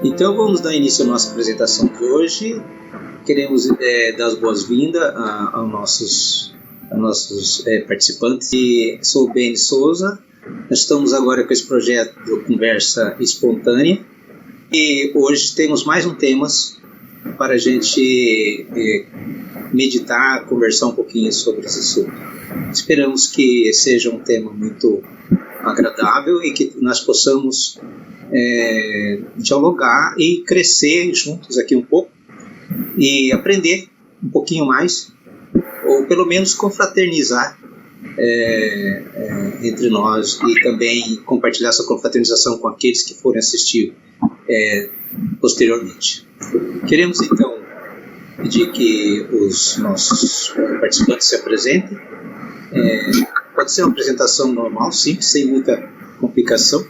Então vamos dar início à nossa apresentação de hoje. Queremos dar as boas-vindas aos nossos participantes. Sou o Beni Souza. Nós estamos agora com esse projeto de conversa espontânea e hoje temos mais um tema para a gente meditar, conversar um pouquinho sobre esse assunto. Esperamos que seja um tema muito agradável e que nós possamos dialogar e crescer juntos aqui um pouco e aprender um pouquinho mais, ou pelo menos confraternizar entre nós e também compartilhar essa confraternização com aqueles que forem assistir posteriormente. Queremos então pedir que os nossos participantes se apresentem. Pode ser uma apresentação normal, simples, sem muita complicação.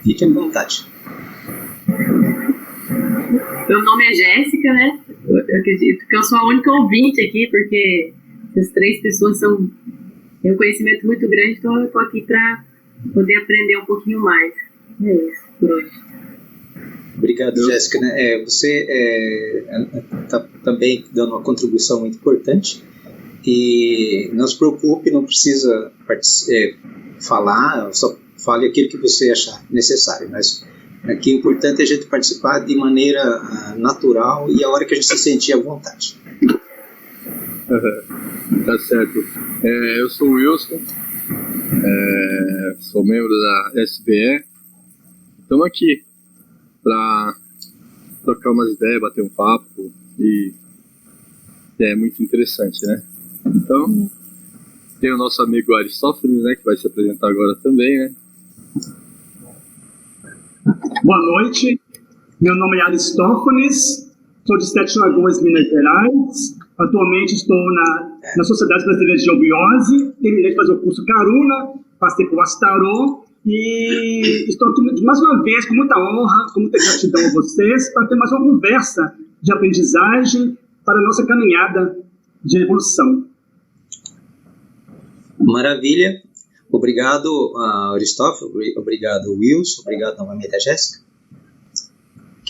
Fique à vontade. Meu nome é Jéssica, né? Eu acredito que eu sou a única ouvinte aqui, porque essas três pessoas têm um conhecimento muito grande, então eu estou aqui para poder aprender um pouquinho mais. É isso por hoje. Obrigado, Jéssica. Você está também dando uma contribuição muito importante. E não se preocupe, não precisa falar, só fale aquilo que você achar necessário. Mas aqui o importante é a gente participar de maneira natural e a hora que a gente se sentir à vontade. Tá certo. Eu sou o Wilson, sou membro da SBE. Estamos aqui para trocar umas ideias, bater um papo e é muito interessante, né? Então, tem o nosso amigo Aristófanes, né, que vai se apresentar agora também, né? Boa noite, meu nome é Aristófanes, sou de Sete Lagoas, Minas Gerais. Atualmente estou na Sociedade Brasileira de Obiose, terminei de fazer o curso Karuna, passei por Astarô e estou aqui mais uma vez com muita honra, com muita gratidão a vocês, para ter mais uma conversa de aprendizagem para a nossa caminhada de evolução. Maravilha. Obrigado, Aristófanes. Obrigado, Wilson. Obrigado novamente a Jéssica.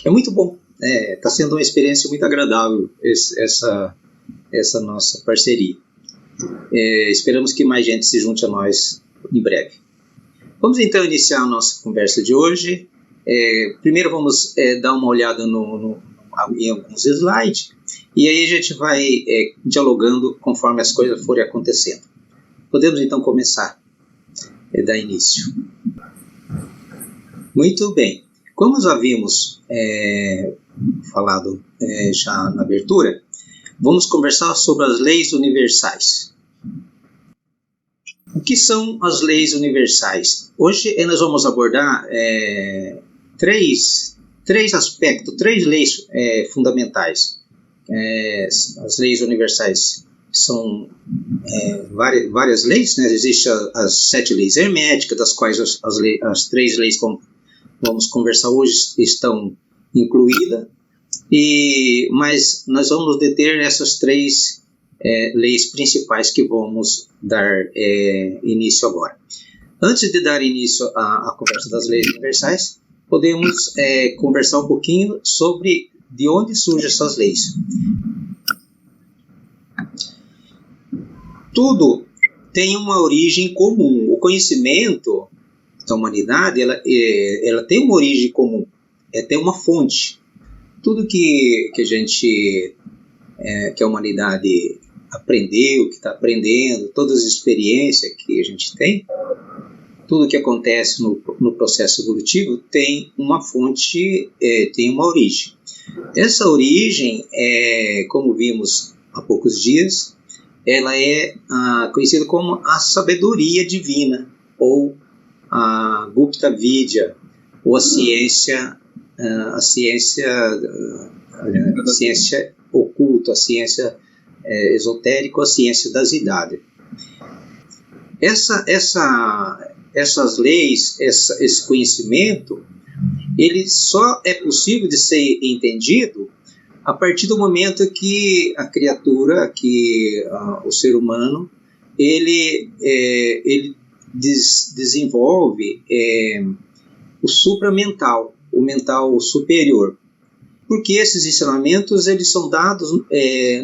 É muito bom. Está sendo uma experiência muito agradável essa nossa parceria. Esperamos que mais gente se junte a nós em breve. Vamos então iniciar a nossa conversa de hoje. Primeiro vamos dar uma olhada em alguns slides e aí a gente vai dialogando conforme as coisas forem acontecendo. Podemos então começar a dar início. Muito bem. Como nós havíamos falado já na abertura, vamos conversar sobre as leis universais. O que são as leis universais? Hoje nós vamos abordar três aspectos, três leis fundamentais. As leis universais são várias leis, né? Existem as 7 leis herméticas, das quais as 3 leis que vamos conversar hoje estão incluídas, mas nós vamos deter nessas 3 leis principais que vamos dar início agora. Antes de dar início à conversa das leis universais, podemos conversar um pouquinho sobre de onde surgem essas leis. Tudo tem uma origem comum. O conhecimento da humanidade ela tem uma origem comum, tem uma fonte. Tudo que a humanidade aprendeu, que está aprendendo, todas as experiências que a gente tem, tudo que acontece no processo evolutivo tem uma fonte, tem uma origem. Essa origem, como vimos há poucos dias, ela é conhecida como a sabedoria divina, ou a Gupta Vidya, ou a ciência oculta, a ciência esotérica, a ciência das idades. Essas leis, esse conhecimento, ele só é possível de ser entendido a partir do momento que a criatura, o ser humano, ele desenvolve o supramental. o mental superior. Porque esses ensinamentos eles são dados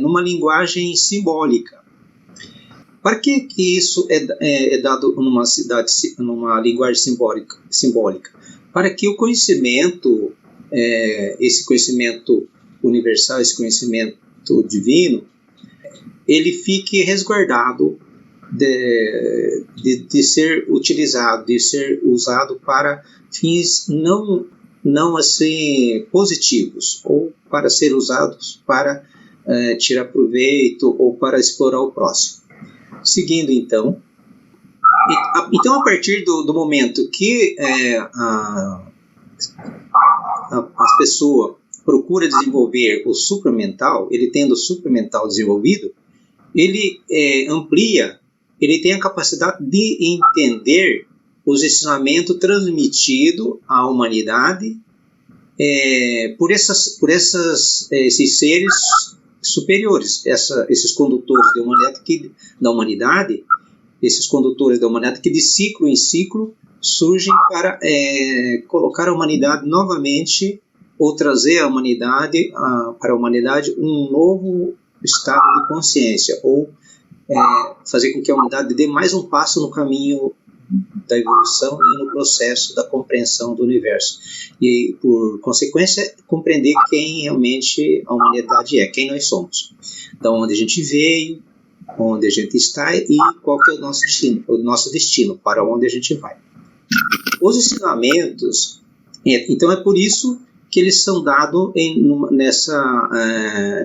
numa linguagem simbólica. Para que isso é dado numa linguagem simbólica? Para que o conhecimento, esse conhecimento universal, esse conhecimento divino, ele fique resguardado de ser utilizado, de ser usado para fins não assim positivos, ou para ser usados para tirar proveito ou para explorar o próximo. Seguindo então, a partir do momento que a pessoa procura desenvolver o supramental, ele tendo o supramental desenvolvido, ele amplia, ele tem a capacidade de entender os ensinamentos transmitidos à humanidade por esses seres superiores, esses condutores da humanidade, esses condutores da humanidade que de ciclo em ciclo surgem para colocar a humanidade novamente, ou trazer para a humanidade um novo estado de consciência, ou fazer com que a humanidade dê mais um passo no caminho da evolução e no processo da compreensão do universo. E, por consequência, compreender quem realmente a humanidade é, quem nós somos. Da onde a gente veio, onde a gente está e qual que é o nosso destino, para onde a gente vai. Os ensinamentos, então é por isso que eles são dados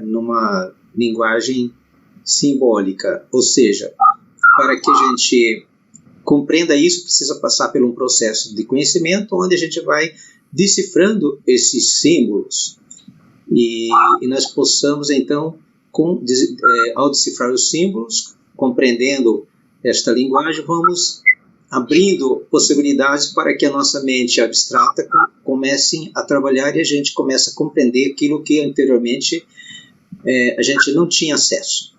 numa linguagem simbólica, ou seja, para que a gente compreenda isso, precisa passar por um processo de conhecimento, onde a gente vai decifrando esses símbolos e nós possamos, então, ao decifrar os símbolos, compreendendo esta linguagem, vamos abrindo possibilidades para que a nossa mente abstrata comece a trabalhar e a gente comece a compreender aquilo que anteriormente a gente não tinha acesso.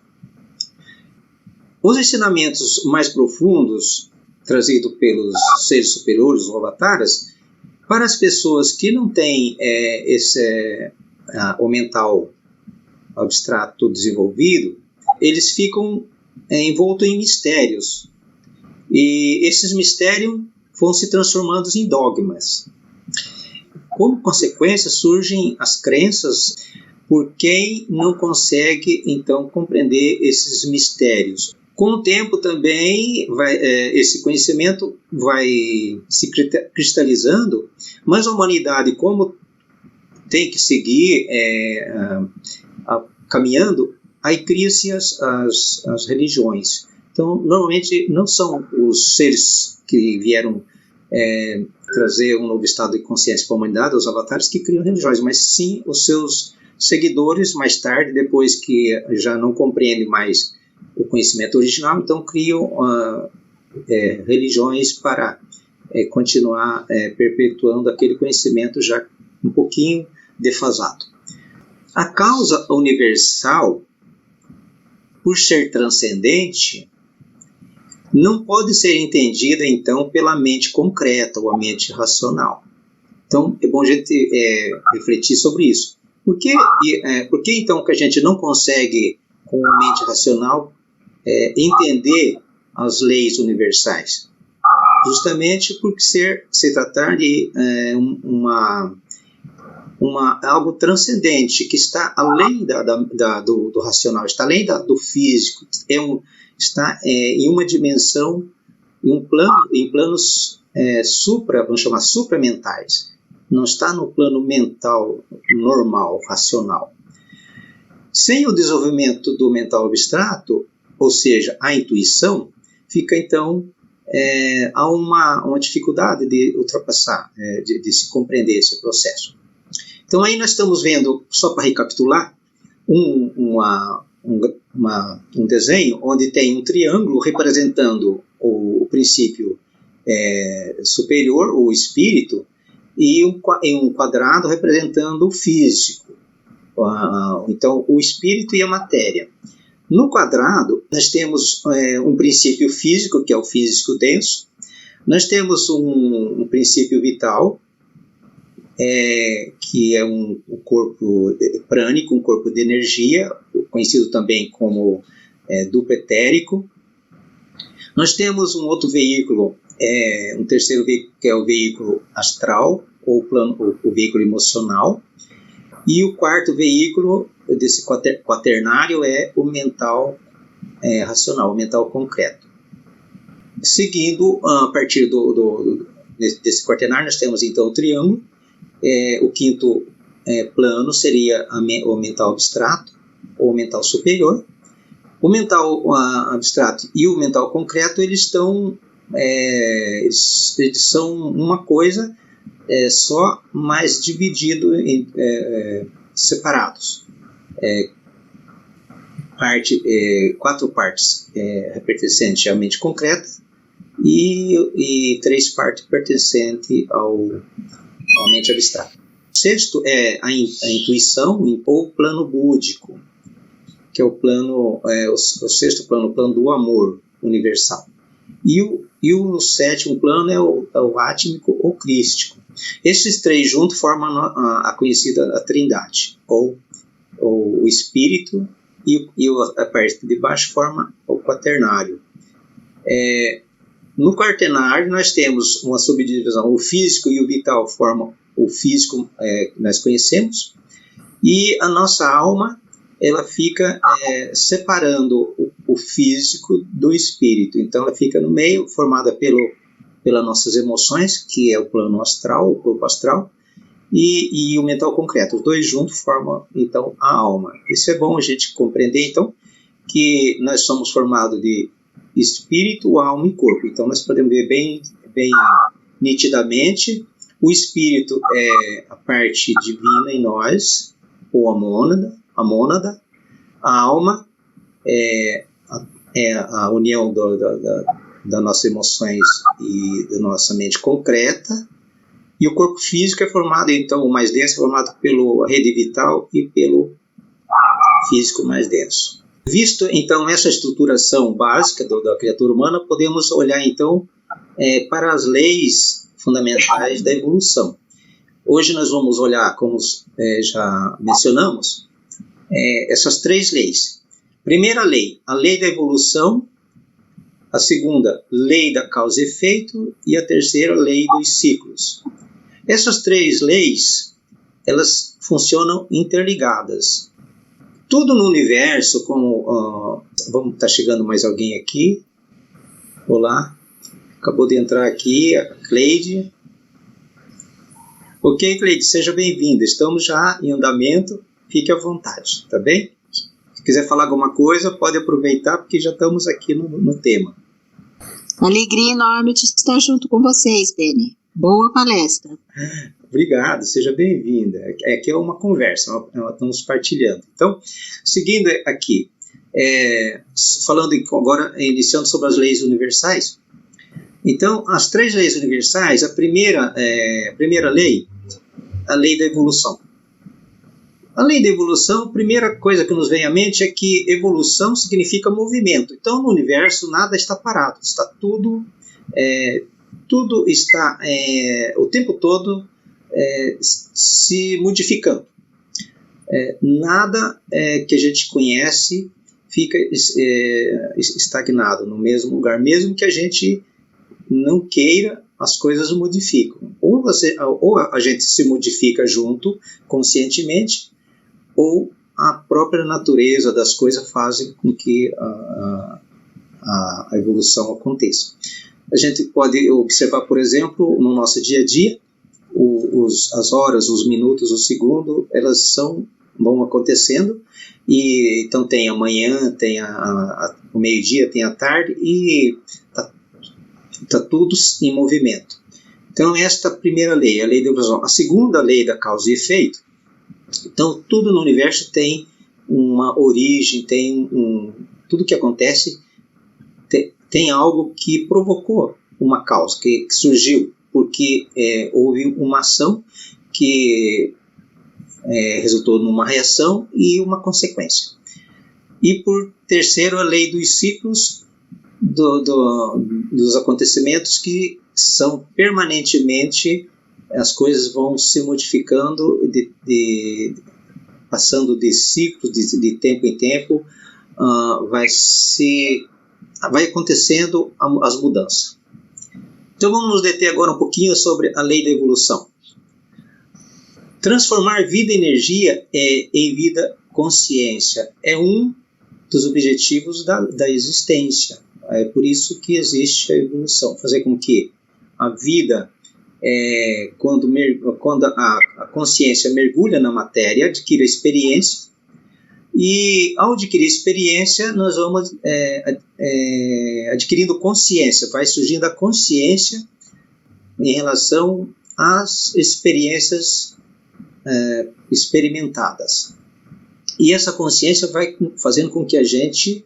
Os ensinamentos mais profundos trazidos pelos seres superiores, os avataras, para as pessoas que não têm o mental abstrato desenvolvido, eles ficam envoltos em mistérios. E esses mistérios vão se transformando em dogmas. Como consequência, surgem as crenças por quem não consegue, então, compreender esses mistérios. Com o tempo também, esse conhecimento vai se cristalizando, mas a humanidade, como tem que seguir caminhando, aí cria-se as religiões. Então, normalmente, não são os seres que vieram trazer um novo estado de consciência para a humanidade, os avatares, que criam religiões, mas sim os seus seguidores, mais tarde, depois que já não compreendem mais o conhecimento original, então criam religiões para continuar perpetuando aquele conhecimento já um pouquinho defasado. A causa universal, por ser transcendente, não pode ser entendida, então, pela mente concreta ou a mente racional. Então, é bom a gente refletir sobre isso. Por que, então, que a gente não consegue, com a mente racional, entender as leis universais? Justamente por se tratar de algo transcendente, que está além do racional, está além do físico, está em uma dimensão, em planos vamos chamar supramentais. Não está no plano mental normal, racional. Sem o desenvolvimento do mental abstrato, ou seja, a intuição, fica então há uma dificuldade de ultrapassar, de se compreender esse processo. Então aí nós estamos vendo, só para recapitular, um desenho onde tem um triângulo representando o princípio superior, o espírito, e um quadrado representando o físico. Então, o espírito e a matéria. No quadrado, nós temos um princípio físico, que é o físico denso. Nós temos um princípio vital, que é um corpo prânico, um corpo de energia, conhecido também como duplo etérico. Nós temos um outro veículo, um terceiro veículo, que é o veículo astral, ou o veículo emocional. E o quarto veículo desse quaternário é o mental racional, o mental concreto. Seguindo, a partir desse quaternário, nós temos então o triângulo. O quinto plano seria o mental abstrato, ou mental superior. O mental abstrato e o mental concreto, eles são uma coisa só, mas dividido separados. Quatro partes pertencentes à mente concreta e 3 partes pertencentes à mente abstrata. O sexto é a intuição ou o plano búdico, que é o sexto plano, o plano do amor universal. E o sétimo plano é o átmico ou crístico. Esses 3 juntos formam a conhecida a trindade, ou o espírito, e a parte de baixo forma o quaternário. No quaternário nós temos uma subdivisão, o físico e o vital formam o físico que nós conhecemos, e a nossa alma ela fica separando o físico do espírito. Então ela fica no meio, formada pelas nossas emoções, que é o plano astral, o corpo astral, e o mental concreto. Os 2 juntos formam então a alma. Isso é bom a gente compreender então que nós somos formados de espírito, alma e corpo. Então nós podemos ver bem nitidamente. O espírito é a parte divina em nós, ou a mônada. A alma é a união das nossas emoções e da nossa mente concreta. E o corpo físico é formado, então, o mais denso é formado pela rede vital e pelo físico mais denso. Visto, então, essa estruturação básica da criatura humana, podemos olhar, então, para as leis fundamentais da evolução. Hoje nós vamos olhar, como já mencionamos, essas 3 leis. Primeira lei, a lei da evolução. A segunda, lei da causa e efeito. E a terceira, lei dos ciclos. Essas 3 leis, elas funcionam interligadas. Tudo no universo, como... tá chegando mais alguém aqui. Olá. Acabou de entrar aqui a Cleide. Ok, Cleide, seja bem-vinda. Estamos já em andamento. Fique à vontade, tá bem? Se quiser falar alguma coisa, pode aproveitar, porque já estamos aqui no tema. Alegria enorme de estar junto com vocês, Beni. Boa palestra. Obrigado, seja bem-vinda. Aqui é uma conversa, estamos partilhando. Então, seguindo aqui, falando agora, iniciando sobre as leis universais. Então, as 3 leis universais, a primeira lei, a lei da evolução. A lei da evolução, a primeira coisa que nos vem à mente é que evolução significa movimento. Então, no universo, nada está parado, está tudo está o tempo todo se modificando. Nada que a gente conhece fica estagnado no mesmo lugar, mesmo que a gente não queira, as coisas modificam. Ou a gente se modifica junto, conscientemente, ou a própria natureza das coisas fazem com que a evolução aconteça. A gente pode observar, por exemplo, no nosso dia a dia, as horas, os minutos, os segundos, elas vão acontecendo, e então tem a manhã, tem o meio-dia, tem a tarde, e está tudo em movimento. Então, esta é a primeira lei, a lei da evolução. A segunda lei da causa e efeito. Então, tudo no universo tem uma origem, tudo que acontece tem algo que provocou uma causa, que surgiu, porque houve uma ação que resultou numa reação e uma consequência. E, por terceiro, a lei dos ciclos dos acontecimentos, que são permanentemente as coisas vão se modificando, passando de ciclos, de tempo em tempo, vai acontecendo as mudanças. Então vamos nos deter agora um pouquinho sobre a lei da evolução. Transformar vida em energia em vida consciência é um dos objetivos da existência. É por isso que existe a evolução, fazer com que a vida, quando a consciência mergulha na matéria, adquira experiência, e ao adquirir experiência nós vamos adquirindo consciência, vai surgindo a consciência em relação às experiências experimentadas. E essa consciência vai fazendo com que a gente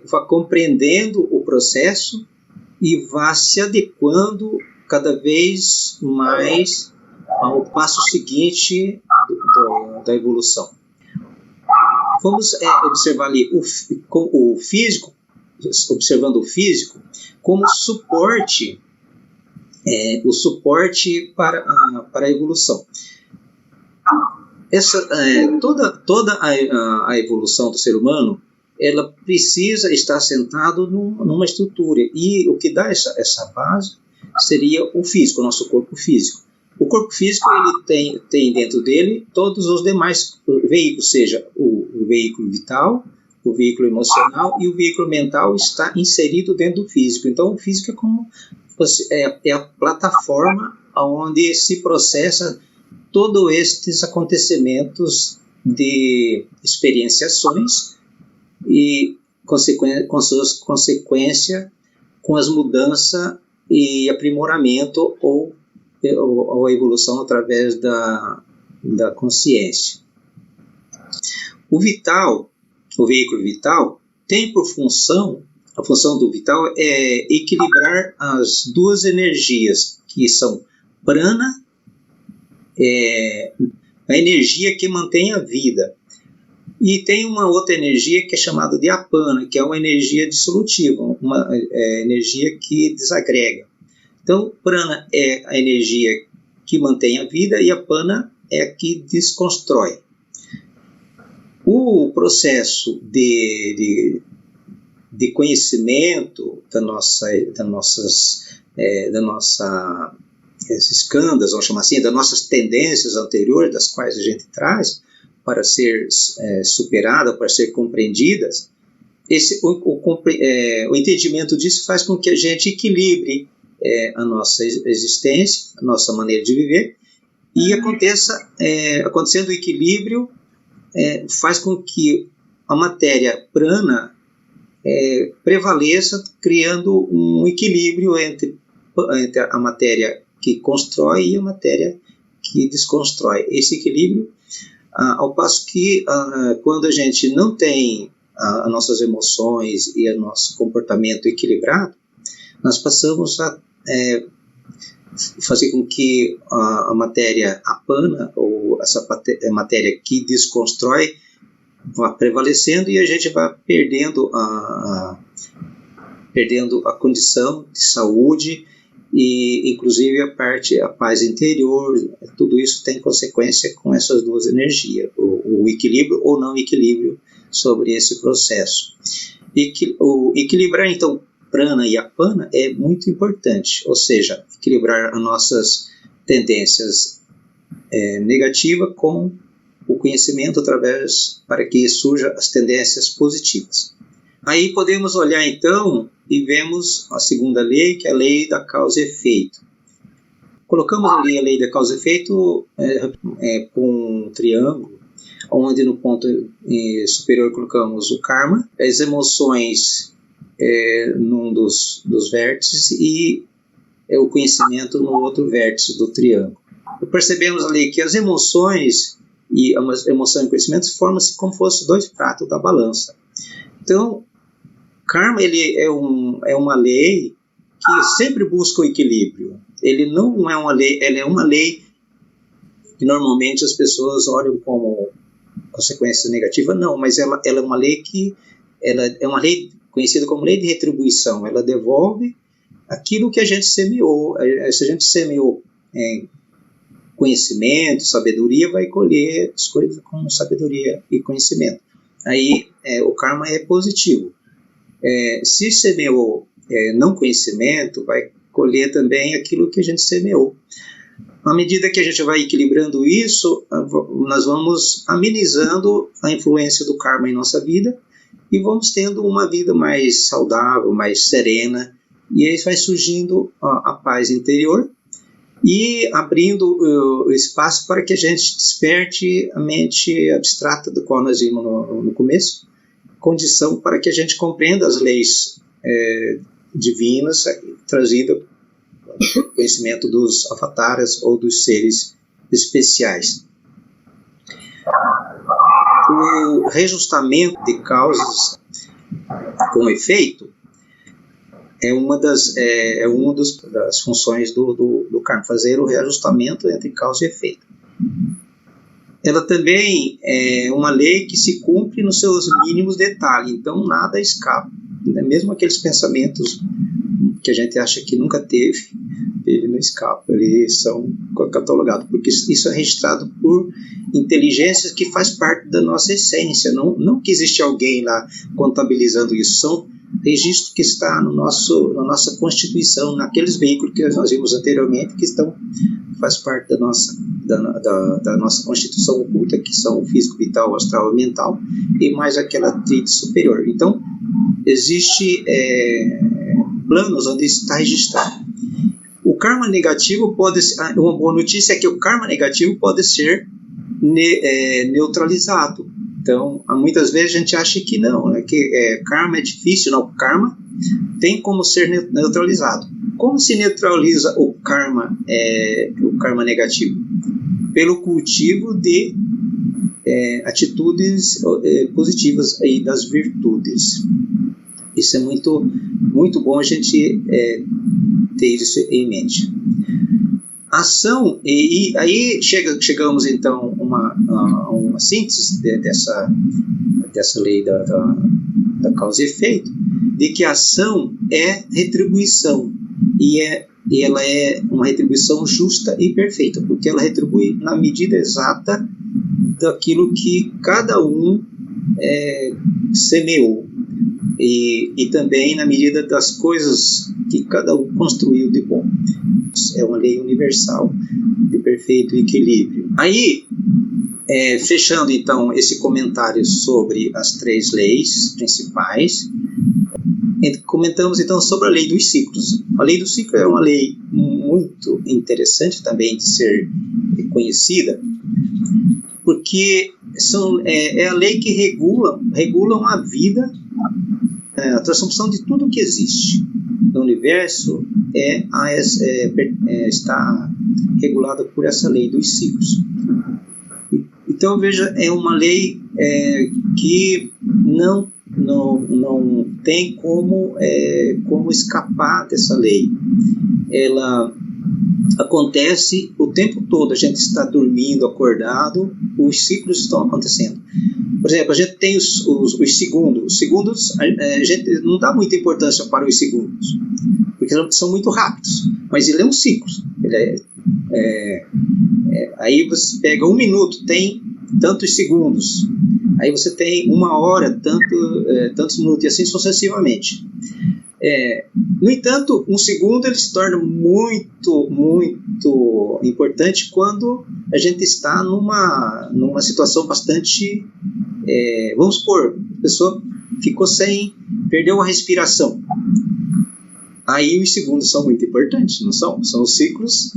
vá compreendendo o processo e vá se adequando cada vez mais ao passo seguinte da evolução. Vamos observar ali o físico, observando o físico como suporte, o suporte para a evolução. Toda a evolução do ser humano, ela precisa estar sentado numa estrutura, e o que dá essa base seria o físico, o nosso corpo físico. O corpo físico ele tem dentro dele todos os demais veículos, seja o veículo vital, o veículo emocional e o veículo mental está inserido dentro do físico. Então o físico é como a plataforma onde se processa todos estes acontecimentos de experienciações e com suas consequências, com as mudanças e aprimoramento ou a evolução através da consciência. O veículo vital tem por função, a função do vital é equilibrar as duas energias, que são prana, a energia que mantém a vida, e tem uma outra energia que é chamada de apana, que é uma energia dissolutiva, uma energia que desagrega. Então, prana é a energia que mantém a vida e a apana é a que desconstrói. O processo de conhecimento esses skandhas, vamos chamar assim, das nossas tendências anteriores, das quais a gente traz para ser superada, para ser compreendidas, o entendimento disso faz com que a gente equilibre a nossa existência, a nossa maneira de viver, e acontecendo o equilíbrio, faz com que a matéria prana prevaleça, criando um equilíbrio entre a matéria que constrói e a matéria que desconstrói. Esse equilíbrio, ao passo que quando a gente não tem as nossas emoções e o nosso comportamento equilibrado, nós passamos a fazer com que a matéria apana, ou essa matéria que desconstrói, vá prevalecendo e a gente vai perdendo a condição de saúde e inclusive a paz interior. Tudo isso tem consequência com essas duas energias, o equilíbrio ou não equilíbrio sobre esse processo. Equilibrar então prana e apana é muito importante, ou seja, equilibrar as nossas tendências negativas com o conhecimento para que surjam as tendências positivas. Aí podemos olhar então e vemos a segunda lei, que é a lei da causa e efeito. Colocamos ali a lei da causa e efeito com um triângulo, onde no ponto superior colocamos o karma, as emoções num dos vértices e o conhecimento no outro vértice do triângulo. Percebemos ali que as emoções e a emoção e conhecimento formam-se como fossem dois pratos da balança. Então, karma ele é uma lei que sempre busca o equilíbrio. Ele não é uma lei, ela é uma lei que normalmente as pessoas olham como consequência negativa. Não, mas ela é uma lei ela é uma lei conhecida como lei de retribuição. Ela devolve aquilo que a gente semeou. Se a gente semeou conhecimento, sabedoria, vai colher as coisas com sabedoria e conhecimento. Aí o karma é positivo. Se semeou não conhecimento, vai colher também aquilo que a gente semeou. À medida que a gente vai equilibrando isso, nós vamos amenizando a influência do karma em nossa vida e vamos tendo uma vida mais saudável, mais serena, e aí vai surgindo a paz interior e abrindo o espaço para que a gente desperte a mente abstrata do qual nós vimos no começo, condição para que a gente compreenda as leis divinas trazidas pelo conhecimento dos avataras ou dos seres especiais. O reajustamento de causas com efeito é uma das funções do karma, fazer o reajustamento entre causa e efeito. Ela também é uma lei que se cumpre nos seus mínimos detalhes, então nada escapa. Mesmo aqueles pensamentos que a gente acha que nunca teve, ele não escapa, eles são catalogados, porque isso é registrado por inteligências que faz parte da nossa essência, não que existe alguém lá contabilizando isso, são registros que está na nossa Constituição, naqueles veículos que nós vimos anteriormente, que faz parte da nossa Constituição oculta, que são o físico, vital, astral e mental, e mais aquela tríade superior. Então, existe planos onde está registrado. O karma negativo pode ser, uma boa notícia é que o karma negativo pode ser neutralizado. Então, muitas vezes a gente acha que não, né, que karma é difícil. Não, o karma tem como ser neutralizado. Como se neutraliza o karma negativo? Pelo cultivo de atitudes positivas aí das virtudes. Isso é muito, muito bom a gente ter isso em mente. Ação, e aí chegamos então a uma síntese dessa lei da causa e efeito, de que a ação é retribuição, e ela é uma retribuição justa e perfeita, porque ela retribui na medida exata daquilo que cada um semeou, e também na medida das coisas que cada um construiu de bom. É uma lei universal de perfeito equilíbrio. Aí, fechando então esse comentário sobre as 3 leis principais, comentamos então sobre a lei dos ciclos. A lei do ciclo é uma lei muito interessante também de ser conhecida, porque é a lei que regula a vida, a transformação de tudo que existe no universo está regulada por essa lei dos ciclos. Então, veja, é uma lei que não tem como escapar dessa lei. Ela acontece o tempo todo, a gente está dormindo, acordado, os ciclos estão acontecendo. Por exemplo, a gente tem os segundos. Os segundos, a gente não dá muita importância para os segundos, porque são muito rápidos, mas ele é um ciclo. Aí você pega 1 minuto, tem tantos segundos. Aí você tem 1 hora, tantos minutos, e assim sucessivamente. No entanto, 1 segundo ele se torna muito, muito importante quando a gente está numa situação bastante... vamos supor, a pessoa perdeu a respiração. Aí os segundos são muito importantes, não são? São os ciclos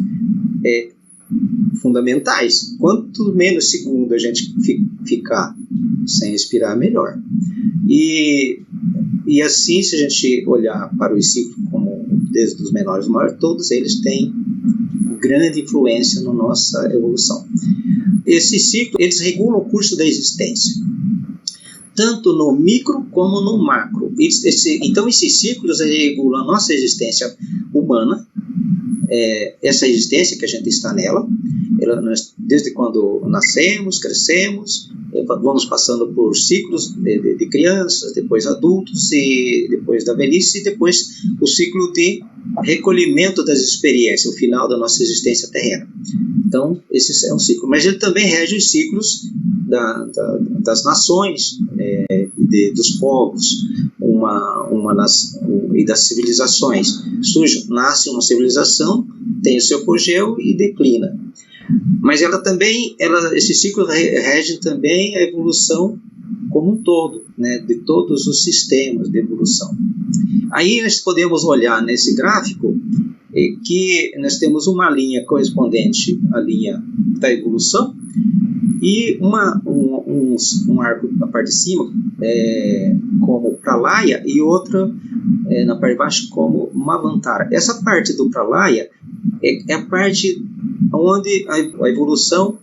fundamentais. Quanto menos segundo a gente ficar sem respirar, melhor. E assim, se a gente olhar para os ciclos como desde os menores aos maiores, todos eles têm grande influência na nossa evolução. Esses ciclos, eles regulam o curso da existência, tanto no micro como no macro. Então, esses ciclos regulam a nossa existência humana, essa existência que a gente está nela, desde quando nascemos, crescemos, vamos passando por ciclos de crianças, depois adultos, e depois da velhice, e depois o ciclo de recolhimento das experiências, o final da nossa existência terrena. Então, esse é um ciclo. Mas ele também rege os ciclos das nações, dos povos, e das civilizações. Nasce uma civilização, tem o seu apogeu e declina. Mas esse ciclo rege também a evolução como um todo, né, de todos os sistemas de evolução. Aí nós podemos olhar nesse gráfico que nós temos uma linha correspondente à linha da evolução e um arco na parte de cima como Pralaya e outra na parte de baixo como Manvantara. Essa parte do Pralaya é a parte onde a evolução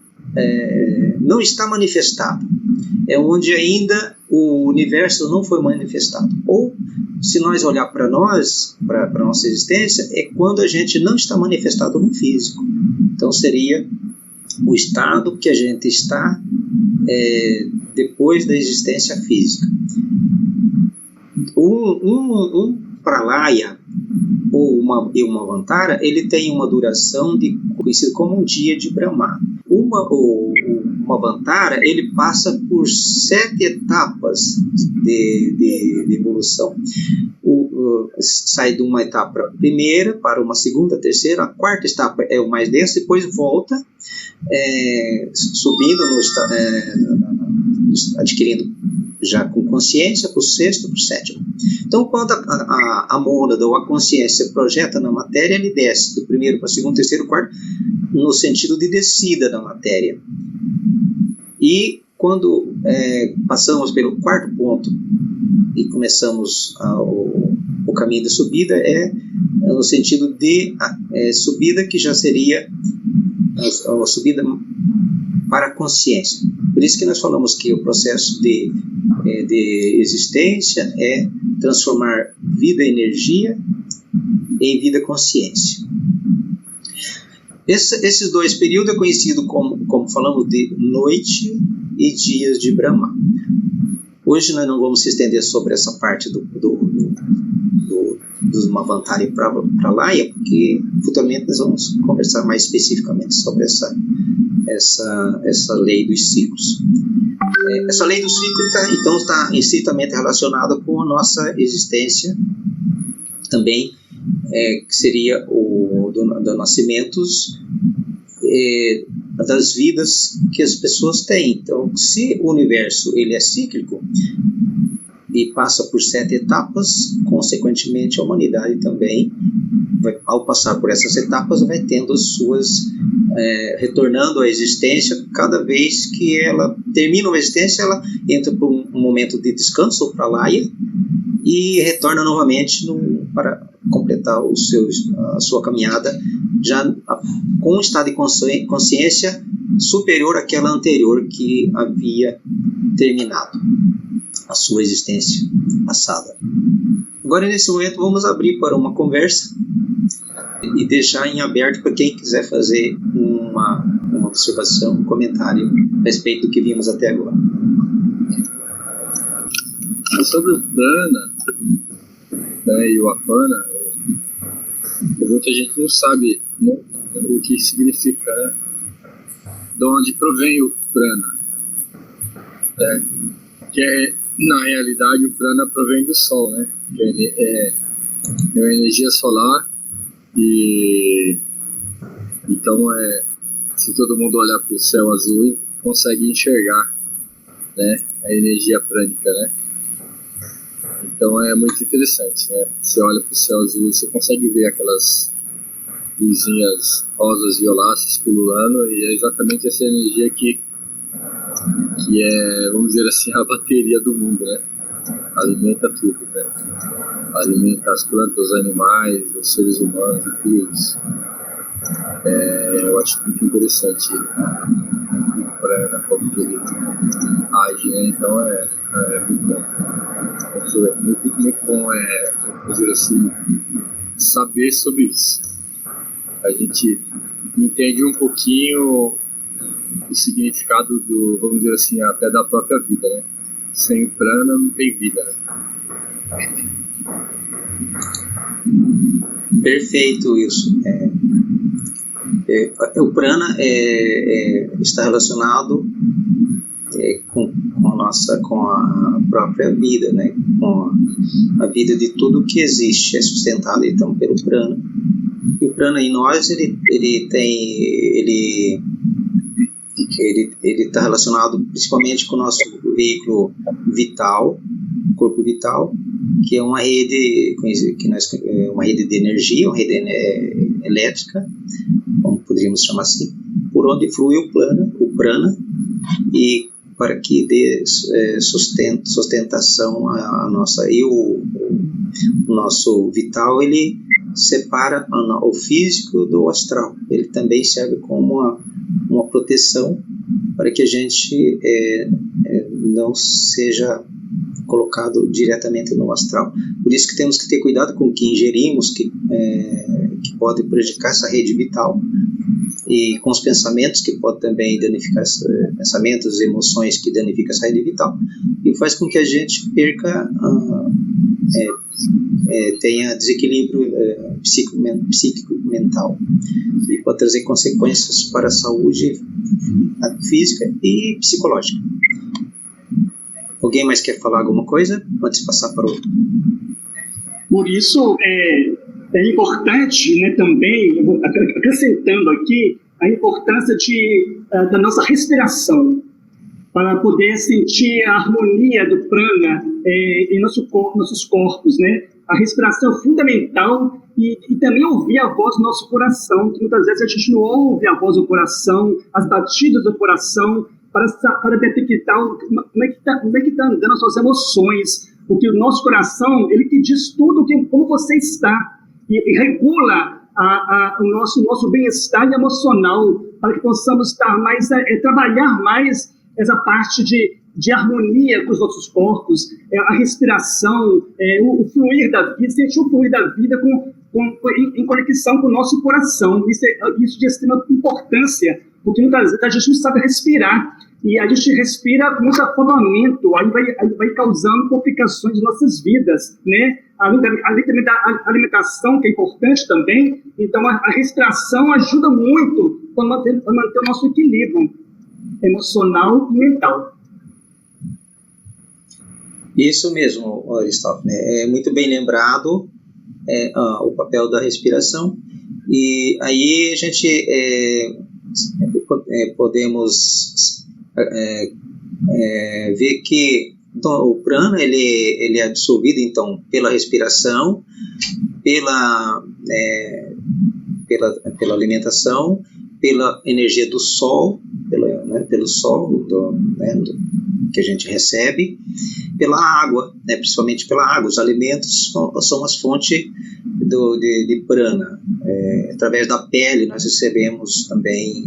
não está manifestada, é onde ainda o universo não foi manifestado. Ou, se nós olhar para nós, para a nossa existência, é quando a gente não está manifestado no físico. Então seria o estado que a gente está depois da existência física. Um Pralaya ou uma Manvantara, ele tem uma duração conhecido como um dia de Brahma. O Manvantara, ele passa por 7 etapas de evolução. Sai de uma etapa primeira para uma segunda, terceira, a quarta etapa é o mais denso, depois volta subindo, adquirindo já com consciência para o sexto, para o sétimo. Então, quando a mônada ou a consciência projeta na matéria, ele desce do primeiro para o segundo, terceiro, quarto, no sentido de descida da matéria. E quando passamos pelo quarto ponto e começamos o caminho de subida, no sentido de subida, que já seria a subida para a consciência. Por isso que nós falamos que o processo de existência é transformar vida e energia em vida e consciência. Esses dois períodos é conhecido como falamos de noite e dias de Brahma. Hoje nós não vamos se estender sobre essa parte dos Manvantara e Pralaya, porque futuramente nós vamos conversar mais especificamente sobre essa lei dos ciclos. Essa lei dos ciclos está estritamente relacionada com a nossa existência também, que seria dos nascimentos, das vidas que as pessoas têm. Então, se o universo ele é cíclico e passa por 7 etapas, consequentemente a humanidade também, ao passar por essas etapas, vai tendo as suas, retornando à existência. Cada vez que ela termina uma existência, ela entra por um momento de descanso, ou Pralaya, e retorna novamente para completar a sua caminhada, já com um estado de consciência superior àquela anterior que havia terminado a sua existência passada. Agora, nesse momento, vamos abrir para uma conversa e deixar em aberto para quem quiser fazer uma observação, um comentário a respeito do que vimos até agora. Sobre o Prana, né, e o Apana, muita gente não sabe, né, o que significa, né? De onde provém o Prana, né? Que na realidade o Prana provém do Sol, né? Que é uma energia solar, e então se todo mundo olhar para o céu azul, consegue enxergar, né, a energia prânica, né? Então é muito interessante, né? Você olha para o céu azul e você consegue ver aquelas luzinhas rosas violáceas pululando, e é exatamente essa energia que é, vamos dizer assim, a bateria do mundo, né? Alimenta tudo, né? Alimenta as plantas, os animais, os seres humanos e tudo isso. Eu acho muito interessante para como que ele age, né? Então é muito bom. Muito bom, vamos dizer assim, saber sobre isso. A gente entende um pouquinho o significado do, vamos dizer assim, até da própria vida, né? Sem prana não tem vida, né? Perfeito, Wilson. O prana está relacionado com a própria vida, né? Com a vida de tudo que existe, é sustentado então pelo prana. E o prana em nós ele está relacionado principalmente com o nosso veículo vital, corpo vital, que é uma rede uma rede de energia, uma rede elétrica, como poderíamos chamar assim, por onde flui o prana, e para que dê sustentação a nossa. E o nosso vital, ele separa o físico do astral. Ele também serve como uma proteção para que a gente não seja colocado diretamente no astral. Por isso que temos que ter cuidado com o que ingerimos, que pode prejudicar essa rede vital, e com os pensamentos, que pode também danificar pensamentos, emoções que danificam essa rede vital, e faz com que a gente perca, tenha desequilíbrio psíquico-mental, e pode trazer consequências para a saúde física e psicológica. Alguém mais quer falar alguma coisa antes de passar para o outro? Por isso, é importante, né, também, eu vou acrescentando aqui, a importância da nossa respiração, para poder sentir a harmonia do prana em nossos corpos, né? A respiração é fundamental, e também ouvir a voz do nosso coração, que muitas vezes a gente não ouve a voz do coração, as batidas do coração, para detectar como é que tá andando as suas emoções, porque o nosso coração, ele que diz tudo como você está, e regula o nosso bem-estar emocional, para que possamos estar mais, trabalhar mais essa parte de harmonia com os nossos corpos, a respiração, o fluir da vida, sentir o fluir da vida em conexão com o nosso coração. Isso de extrema importância, porque muitas vezes a gente não sabe respirar, e a gente respira com muito afobamento, aí vai causando complicações em nossas vidas, né? Além também da alimentação, que é importante também. Então a respiração ajuda muito para manter o nosso equilíbrio emocional e mental. Isso mesmo, Aristófanes, é muito bem lembrado o papel da respiração, e aí a gente podemos ver que então, o prana ele é absorvido então pela respiração, pela alimentação, pela energia do sol, pelo sol que a gente recebe, pela água, principalmente pela água. Os alimentos são as fontes de prana. Através da pele nós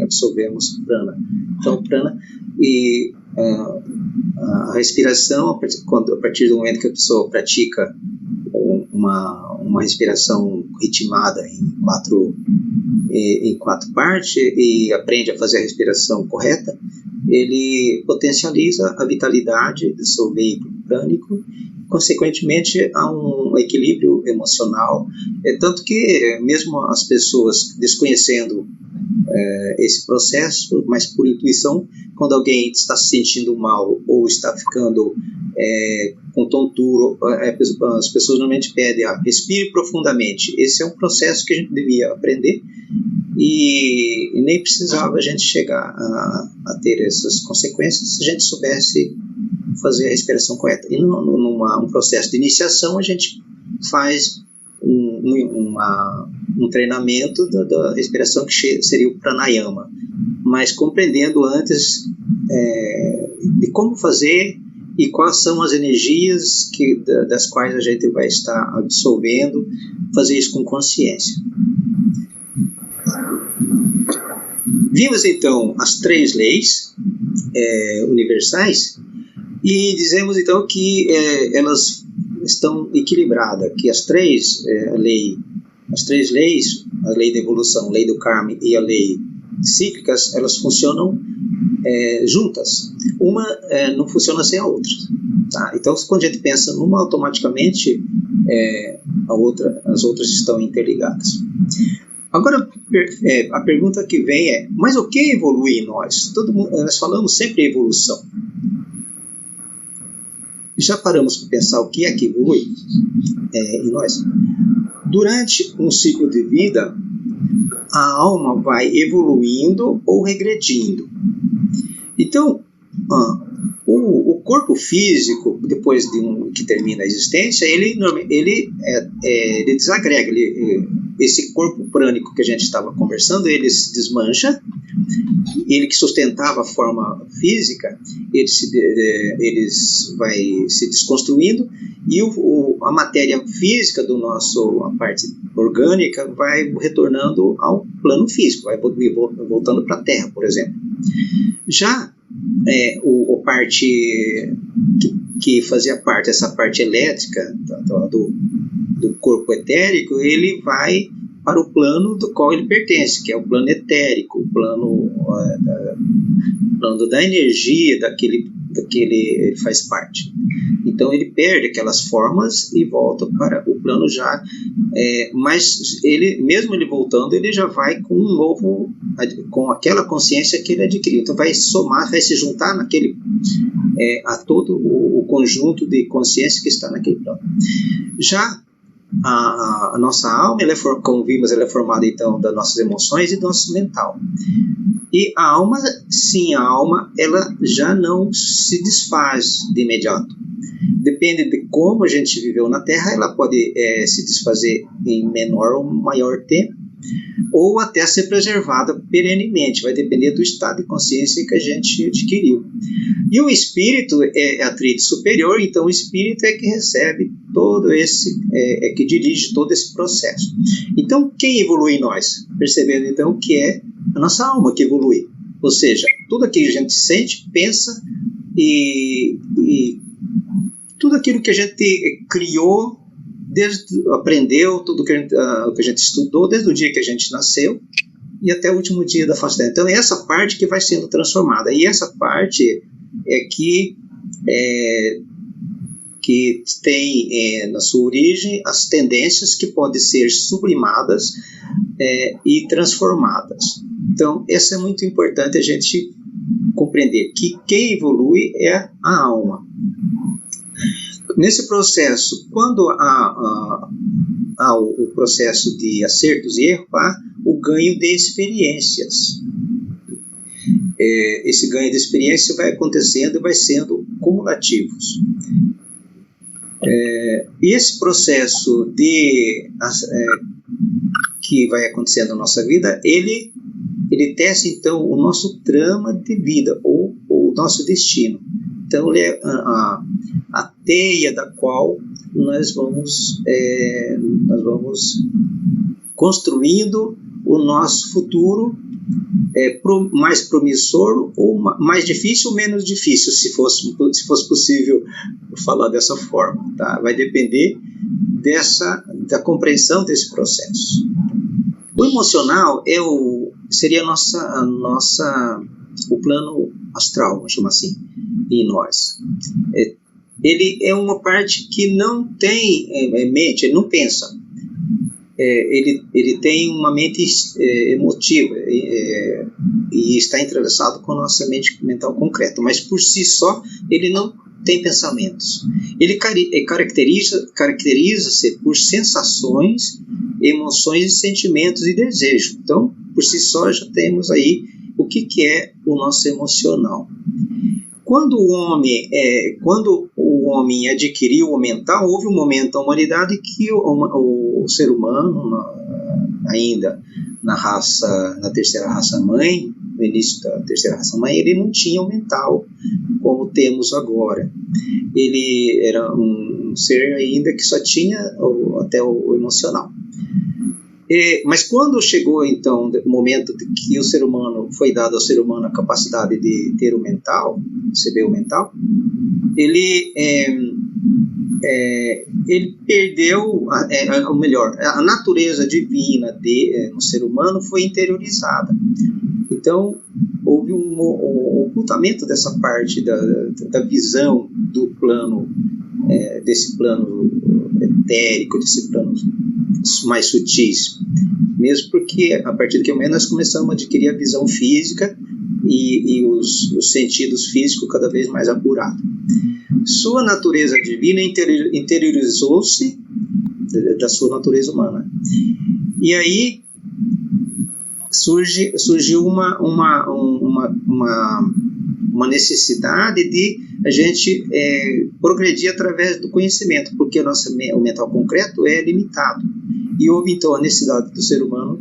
absorvemos prana. Então, prana e a respiração, a partir do momento que a pessoa pratica uma respiração ritmada em quatro partes, e aprende a fazer a respiração correta, ele potencializa a vitalidade do seu veículo prânico, consequentemente há um equilíbrio emocional, tanto que mesmo as pessoas desconhecendo esse processo, mas por intuição, quando alguém está se sentindo mal ou está ficando com tontura, as pessoas normalmente pedem, respire profundamente. Esse é um processo que a gente devia aprender, e nem precisava a gente chegar a ter essas consequências se a gente soubesse fazer a respiração correta. E num processo de iniciação, a gente faz um treinamento da respiração, que seria o pranayama, mas compreendendo antes de como fazer e quais são as energias das quais a gente vai estar absorvendo, fazer isso com consciência. Vimos então as 3 leis universais, e dizemos então que elas estão equilibradas, que as 3, a lei as 3 leis, a lei da evolução, a lei do karma e a lei cíclicas, elas funcionam juntas. Uma não funciona sem a outra. Tá? Então, quando a gente pensa numa, automaticamente as outras estão interligadas. Agora, a pergunta que vem é, mas o que evolui em nós? Nós falamos sempre em evolução. Já paramos para pensar o que é que evolui em nós? Durante um ciclo de vida, a alma vai evoluindo ou regredindo. Então, o corpo físico, depois que termina a existência, ele desagrega. Esse corpo prânico que a gente estava conversando, ele se desmancha. Ele que sustentava a forma física, ele vai se desconstruindo, e a matéria física a parte orgânica, vai retornando ao plano físico, vai voltando para a Terra, por exemplo. Já a parte que fazia parte, essa parte elétrica do corpo etérico, ele vai para o plano do qual ele pertence, que é o plano etérico, o plano da energia daquele ele faz parte. Então ele perde aquelas formas e volta para o plano já, mas mesmo ele voltando, ele já vai com aquela consciência que ele adquiriu. Então vai somar, vai se juntar a todo o conjunto de consciência que está naquele plano. Já a nossa alma, como vimos, ela é formada então das nossas emoções e do nosso mental. E a alma, ela já não se desfaz de imediato. Depende de como a gente viveu na Terra, ela pode se desfazer em menor ou maior tempo, ou até ser preservada perenemente, vai depender do estado de consciência que a gente adquiriu. E o espírito é a tríade superior, então o espírito é que recebe todo esse, que dirige todo esse processo. Então, quem evolui em nós? Percebendo então que é a nossa alma que evolui, ou seja, tudo aquilo que a gente sente, pensa e tudo aquilo que a gente criou, aprendeu, tudo que a gente estudou desde o dia que a gente nasceu e até o último dia da face da Terra. Então é essa parte que vai sendo transformada, e essa parte é que tem na sua origem as tendências que podem ser sublimadas e transformadas. Então, isso é muito importante a gente compreender, que quem evolui é a alma. Nesse processo, quando há o processo de acertos e erros, há o ganho de experiências. Esse ganho de experiência vai acontecendo e vai sendo cumulativos. E esse processo que vai acontecendo na nossa vida, ele tece então o nosso trama de vida, ou o nosso destino. Então ele é a teia da qual nós vamos construindo o nosso futuro, mais promissor ou mais difícil ou menos difícil, se fosse possível falar dessa forma, tá? Vai depender da compreensão desse processo. O emocional seria o plano astral, vamos chamar assim, em nós. Ele é uma parte que não tem mente, ele não pensa. Ele tem uma mente emotiva e está entrelaçado com a nossa mente mental concreta, mas por si só ele não tem pensamentos. Ele caracteriza-se por sensações, emoções, sentimentos e desejos. Então, por si só já temos aí o que é o nosso emocional. Quando o homem adquiriu o mental, houve um momento da humanidade que o ser humano, ainda na terceira raça mãe, no início da terceira raça mãe, ele não tinha o mental como temos agora. Ele era um ser ainda que só tinha até o emocional. Mas quando chegou então o momento de que foi dado ao ser humano a capacidade de ter o mental, receber o mental, ele ele perdeu, ou melhor, a natureza divina no ser humano foi interiorizada. Então, houve um ocultamento dessa parte da visão do plano, desse plano etérico, desse plano mais sutis. Mesmo porque, a partir daquele momento, nós começamos a adquirir a visão física e os sentidos físicos cada vez mais apurados. Sua natureza divina interiorizou-se da sua natureza humana. E aí surgiu uma necessidade de a gente progredir através do conhecimento, porque o mental concreto é limitado. E houve então a necessidade do ser humano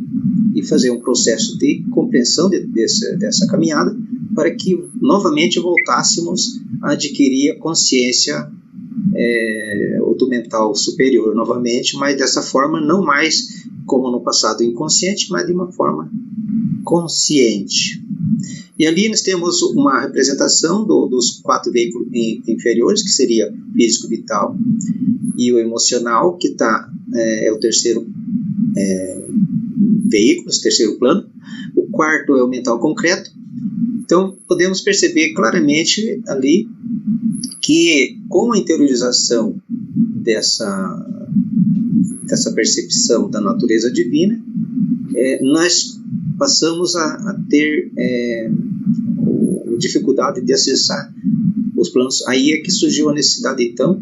de fazer um processo de compreensão dessa caminhada, para que novamente voltássemos a adquirir a consciência do mental superior novamente, mas dessa forma não mais como no passado inconsciente, mas de uma forma consciente. E ali nós temos uma representação dos 4 veículos inferiores, que seria o físico vital e o emocional, que é o terceiro veículo, o terceiro plano. O quarto é o mental concreto. Então podemos perceber claramente ali que com a interiorização dessa percepção da natureza divina, nós passamos a ter dificuldade de acessar os planos. Aí é que surgiu a necessidade, então,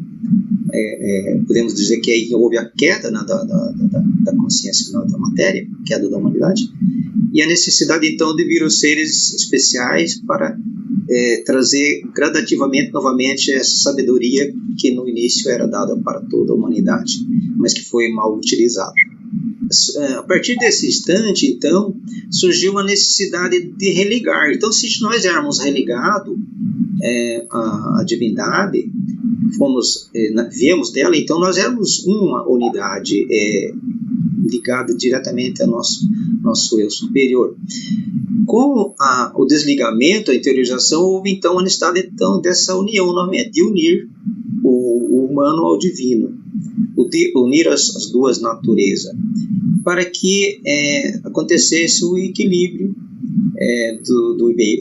podemos dizer que aí houve a queda da consciência da matéria, queda da humanidade, e a necessidade, então, de vir os seres especiais para trazer gradativamente novamente essa sabedoria que no início era dada para toda a humanidade, mas que foi mal utilizada. A partir desse instante, então, surgiu a necessidade de religar. Então, se nós éramos religados à divindade, viemos dela, então nós éramos uma unidade ligada diretamente ao nosso eu superior. Com o desligamento, a interiorização, houve então a necessidade dessa união novamente, de unir o humano ao divino, unir as duas naturezas, para que acontecesse o equilíbrio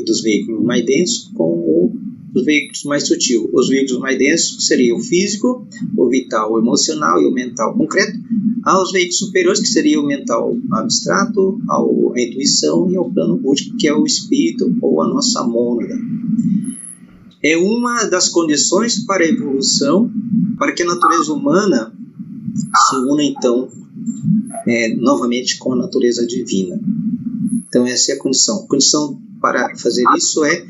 dos veículos mais densos com os veículos mais sutis. Os veículos mais densos seriam o físico, o vital, o emocional e o mental concreto, aos veículos superiores, que seria o mental abstrato, a intuição e ao plano búdico, que é o espírito ou a nossa mônada. É uma das condições para a evolução, para que a natureza humana se una, então, novamente com a natureza divina. Então essa é a condição. A condição para fazer isso é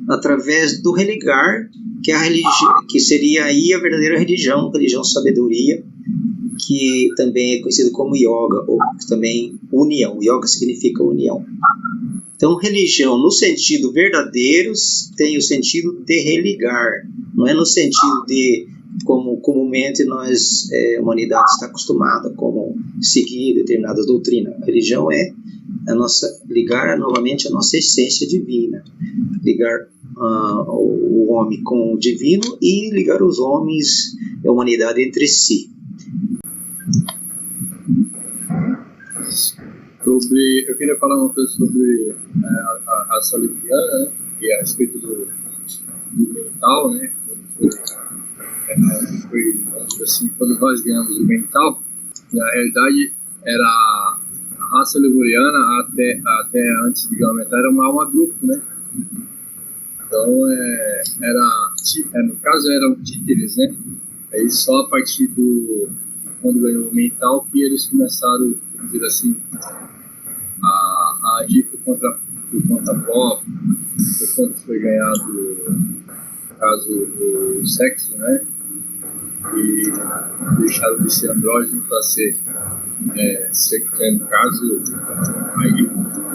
através do religar, que é a religião, que seria aí a verdadeira religião sabedoria, que também é conhecido como yoga, ou também união. Yoga significa união. Então, religião, no sentido verdadeiro, tem o sentido de religar, não é no sentido de, como comumente a humanidade está acostumada, como seguir determinada doutrina. A religião é ligar novamente a nossa essência divina, ligar o homem com o divino e ligar os homens e a humanidade entre si. Eu queria falar uma coisa sobre a raça libriana, né, que é a respeito do mental, né, assim, quando nós ganhamos o mental, na realidade era a raça lemuriana até antes de ganhar o mental era uma alma grupo, né? Então no caso eram títeres, né? Aí só a partir quando ganhou o mental que eles começaram, vamos dizer assim, a agir por conta própria, por quando foi ganhado, no caso, o sexo, né? E deixaram de ser andrógeno para ser no caso, aí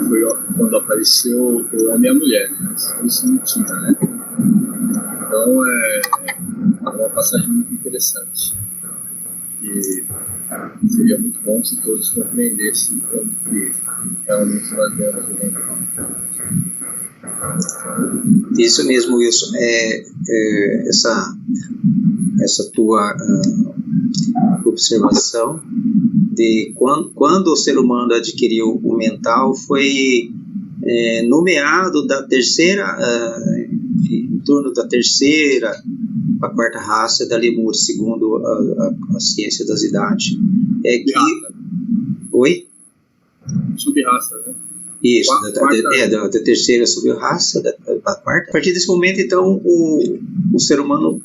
foi quando apareceu o homem e a mulher, né? Isso não tinha, né? Então é uma passagem muito interessante. E seria muito bom se todos compreendessem como que realmente nós ganhamos o mental. Isso mesmo, Wilson. essa tua observação de quando o ser humano adquiriu o mental foi nomeado da terceira, em torno da terceira a quarta raça da Lemur, segundo a ciência das idades. Oi? Subraça, né? Isso, da terceira subraça, da quarta. A partir desse momento, então, o ser humano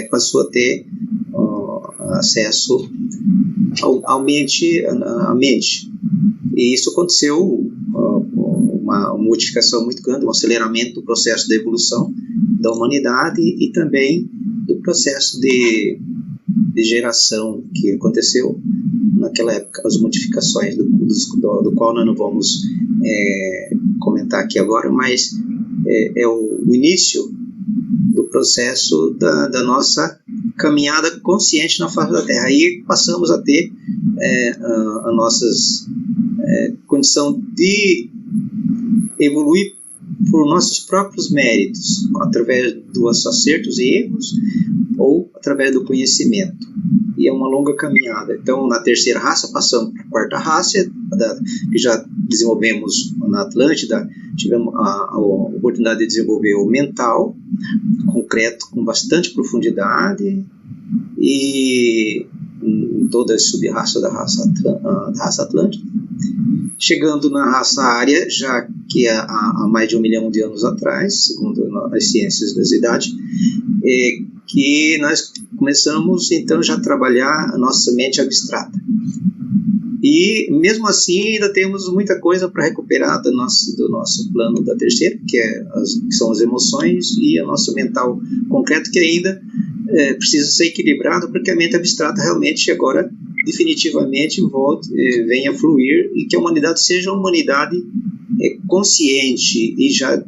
passou a ter acesso à mente. E isso aconteceu uma modificação muito grande, um aceleramento do processo da evolução da humanidade e também do processo de geração que aconteceu naquela época, as modificações do qual nós não vamos comentar aqui agora, mas é o início do processo da nossa caminhada consciente na face da Terra. Aí passamos a ter a nossa condição de evoluir por nossos próprios méritos, através dos acertos e erros ou através do conhecimento. E é uma longa caminhada. Então, na terceira raça, passamos para a quarta raça, que já desenvolvemos na Atlântida, tivemos a oportunidade de desenvolver o mental, concreto, com bastante profundidade, e em toda a sub-raça da raça Atlântida. Chegando na raça área, já que há mais de 1 milhão de anos atrás, segundo as ciências das idades, que nós começamos então já a trabalhar a nossa mente abstrata. E mesmo assim ainda temos muita coisa para recuperar do nosso plano da terceira, que são as emoções, e a nosso mental concreto, que ainda precisa ser equilibrado, porque a mente abstrata realmente agora definitivamente venha a fluir, e que a humanidade seja uma humanidade consciente e já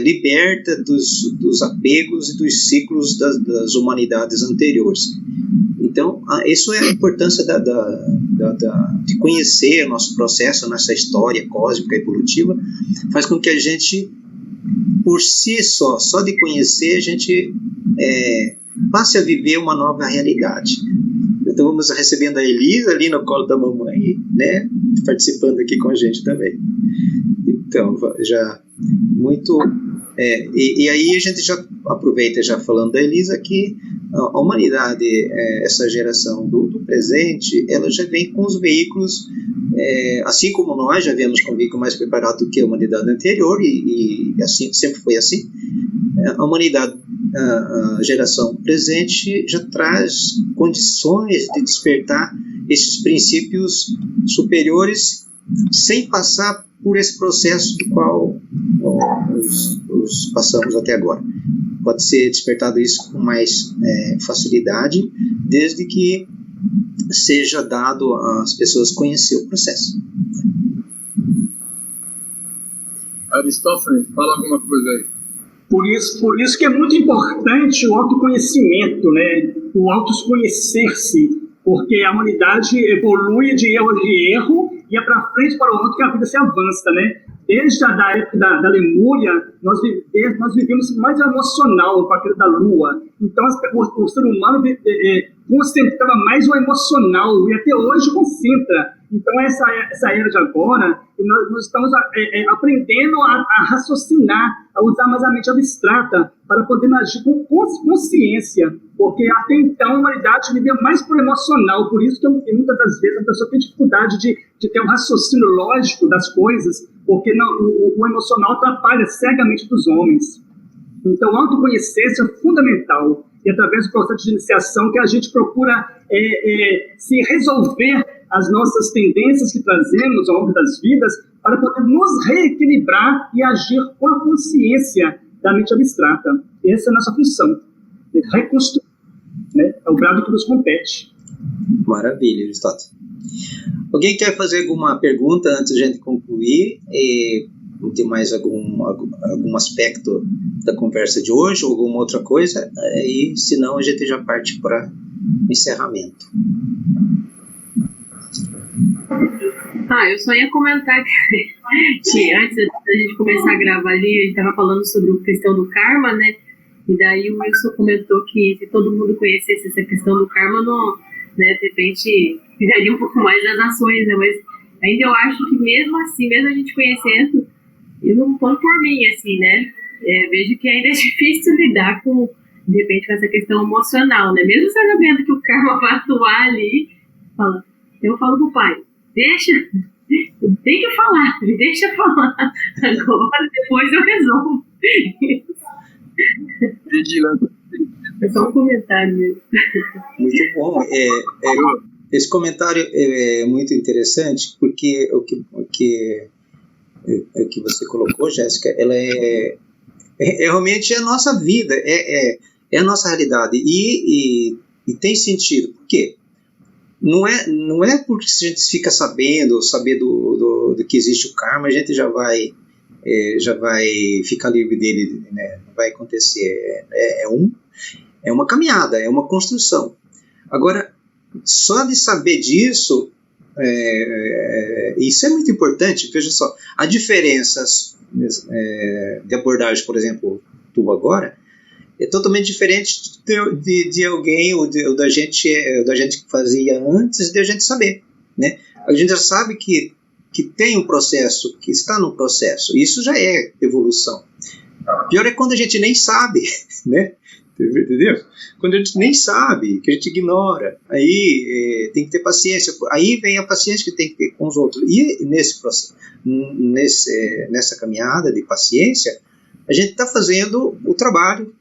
liberta dos apegos e dos ciclos das humanidades anteriores. Então, isso é a importância de conhecer nosso processo, nossa história cósmica evolutiva, faz com que a gente, por si só de conhecer, a gente passe a viver uma nova realidade. Então, vamos recebendo a Elisa ali no colo da mamãe, né, participando aqui com a gente também. Então, já muito... E aí a gente já aproveita, já falando da Elisa, que a humanidade, essa geração do presente, ela já vem com os veículos, assim como nós já viemos com um veículo mais preparado do que a humanidade anterior, e assim, sempre foi assim. A humanidade, a geração presente, já traz condições de despertar esses princípios superiores sem passar por esse processo do qual nós passamos até agora. Pode ser despertado isso com mais facilidade, desde que seja dado às pessoas conhecer o processo. Aristófanes, fala alguma coisa aí. Por isso que é muito importante o autoconhecimento, né? O autoconhecer-se, porque a humanidade evolui de erro em erro e é para frente para o outro que a vida se avança, né? Desde a época da Lemúria, nós vivemos mais emocional com aquilo da Lua. Então, o ser humano concentrava mais o emocional, e até hoje concentra. Então, essa era de agora, nós estamos aprendendo a raciocinar, a usar mais a mente abstrata para poder agir com consciência, porque até então a humanidade vivia mais por emocional, por isso que muitas das vezes a pessoa tem dificuldade de ter um raciocínio lógico das coisas, porque o emocional atrapalha cegamente dos homens. Então, autoconhecer-se é fundamental, e através do processo de iniciação que a gente procura se resolver as nossas tendências que trazemos ao longo das vidas para poder nos reequilibrar e agir com a consciência da mente abstrata. Essa é a nossa função, reconstruir, né? É o grado que nos compete. Maravilha, Aristóteles. Alguém quer fazer alguma pergunta antes de a gente concluir? Tem mais algum aspecto da conversa de hoje, ou alguma outra coisa? E se não, a gente já parte para encerramento. Eu só ia comentar que antes da gente começar a gravar ali, a gente estava falando sobre a questão do karma, né? E daí o Wilson comentou que se todo mundo conhecesse essa questão do karma, não, né, de repente ficaria um pouco mais das ações, né? Mas ainda eu acho que mesmo assim, mesmo a gente conhecendo, eu não ponho por mim, assim, né? Vejo que ainda é difícil lidar com, de repente, com essa questão emocional, né? Mesmo sabendo que o karma vai atuar ali, eu falo pro pai, tem que falar, me deixa falar agora, depois eu resolvo. É só um comentário mesmo. Muito bom. Esse comentário é muito interessante, porque o que você colocou, Jéssica, ela realmente é a nossa vida, é a nossa realidade, e tem sentido. Por quê? Não é porque a gente fica saber do que existe o karma, a gente já vai ficar livre dele, né? Não vai acontecer. É uma caminhada, é uma construção. Agora, só de saber disso, isso é muito importante. Veja só, há diferenças de abordagem, por exemplo, tu agora, é totalmente diferente de alguém ou da gente que fazia antes de a gente saber, né? A gente já sabe que tem um processo, que está no processo. Isso já é evolução. Pior é quando a gente nem sabe, né? Entendeu? Quando a gente nem sabe, que a gente ignora, aí tem que ter paciência. Aí vem a paciência que tem que ter com os outros. E nesse processo, nessa caminhada de paciência, a gente está fazendo o trabalho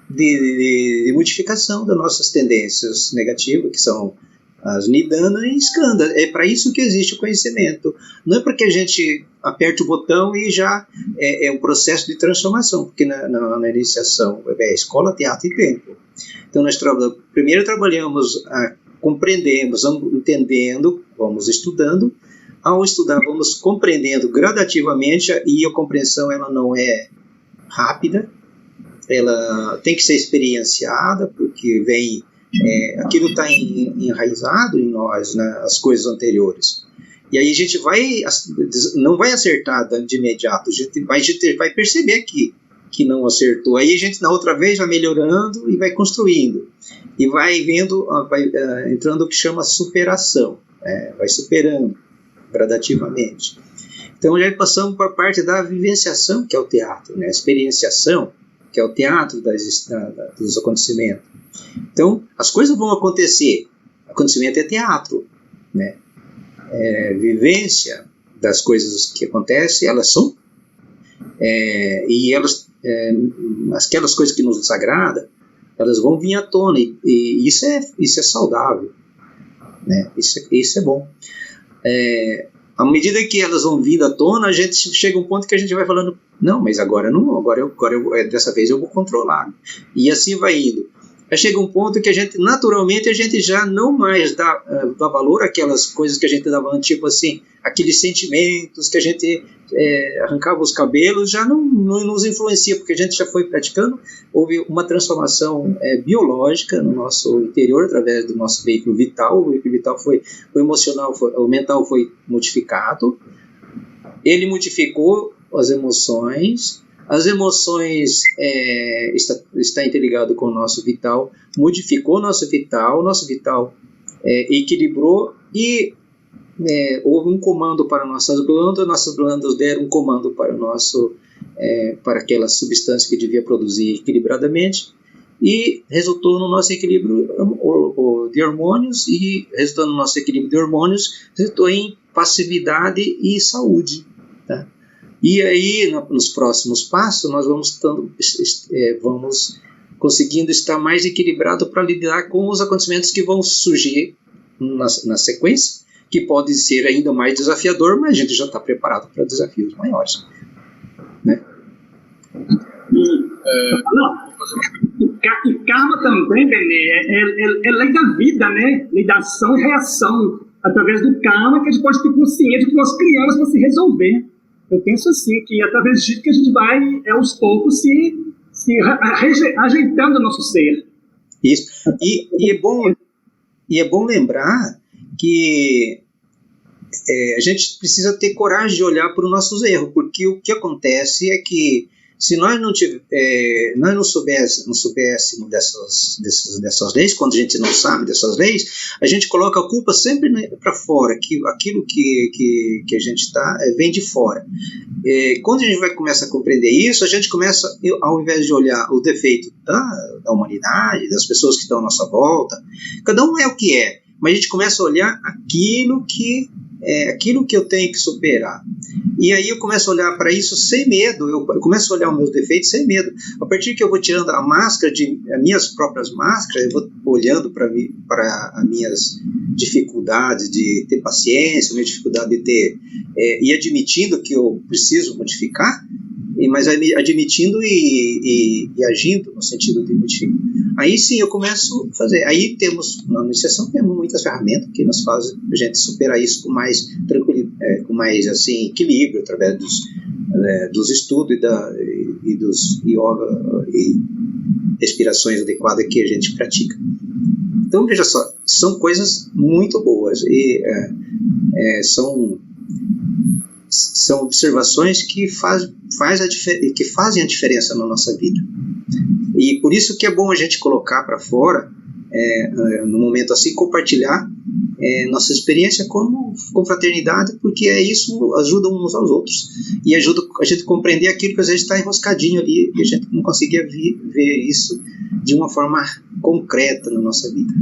de modificação das nossas tendências negativas, que são as Nidana e Skanda. É para isso que existe o conhecimento. Não é para que a gente aperte o botão e já é um processo de transformação, porque na iniciação é escola, teatro e tempo. Então nós primeiro trabalhamos, compreendemos, vamos entendendo, vamos estudando. Ao estudar, vamos compreendendo gradativamente, e a compreensão ela não é rápida, ela tem que ser experienciada, porque aquilo está enraizado em nós, né, as coisas anteriores. E aí a gente não vai acertar de imediato, a gente vai perceber que não acertou. Aí a gente na outra vez vai melhorando e vai construindo. E vai vendo, entrando o que chama superação, vai superando gradativamente. Então já passamos para a parte da vivenciação, que é o teatro, né, a experienciação, que é o teatro dos acontecimentos. Então, as coisas vão acontecer. Acontecimento é teatro, né? Vivência das coisas que acontecem, elas são, e elas, aquelas coisas que nos desagradam, elas vão vir à tona, e isso é saudável, né? Isso é bom. À medida que elas vão vindo à tona, a gente chega a um ponto que a gente vai falando, não, mas agora não, dessa vez eu vou controlar. E assim vai indo. Aí chega um ponto que naturalmente a gente já não mais dá valor àquelas coisas que a gente dava antes, tipo assim, aqueles sentimentos que a gente arrancava os cabelos, já não nos influencia, porque a gente já foi praticando. Houve uma transformação biológica no nosso interior, através do nosso veículo vital. O veículo vital o emocional, o mental foi modificado. Ele modificou as emoções. As emoções está interligado com o nosso vital, modificou o nosso vital equilibrou, e houve um comando para nossas glândulas deram um comando para para aquela substância que devia produzir equilibradamente, e resultou no nosso equilíbrio de hormônios, e resultando no nosso equilíbrio de hormônios, resultou em passividade e saúde, tá? E aí, nos próximos passos, nós vamos conseguindo estar mais equilibrado para lidar com os acontecimentos que vão surgir na sequência, que pode ser ainda mais desafiador, mas a gente já está preparado para desafios maiores, né? E karma também, Benê, é lei da vida, né? Lei da ação e reação. Através do karma que a gente pode ter consciência que nós criamos para se resolver. Eu penso assim, que através disso que a gente vai, aos poucos, se ajeitando o nosso ser. Isso. E é bom lembrar que a gente precisa ter coragem de olhar para os nossos erros, porque o que acontece é que se nós não soubéssemos dessas leis, quando a gente não sabe dessas leis, a gente coloca a culpa sempre para fora, que aquilo que a gente vem de fora. Quando a gente começa a compreender isso, a gente começa, ao invés de olhar o defeito da humanidade, das pessoas que estão à nossa volta, cada um é o que é, mas a gente começa a olhar aquilo que eu tenho que superar. E aí eu começo a olhar para isso sem medo, eu começo a olhar os meus defeitos sem medo. A partir que eu vou tirando a máscara, as minhas próprias máscaras, eu vou olhando para as minhas dificuldades de ter paciência, minha dificuldade de ter, e admitindo que eu preciso modificar, mas admitindo e agindo no sentido de modificar. Aí sim eu começo a fazer. Aí na iniciação temos muitas ferramentas que nos fazem a gente superar isso com mais tranquilidade, com mais assim, equilíbrio, através dos estudos e dos yoga e respirações adequadas que a gente pratica. Então veja só, são coisas muito boas e são observações que fazem a diferença na nossa vida. E por isso que é bom a gente colocar para fora, no momento assim, compartilhar nossa experiência com fraternidade, porque isso ajuda uns aos outros e ajuda a gente a compreender aquilo que às vezes está enroscadinho ali e a gente não conseguia ver isso de uma forma concreta na nossa vida.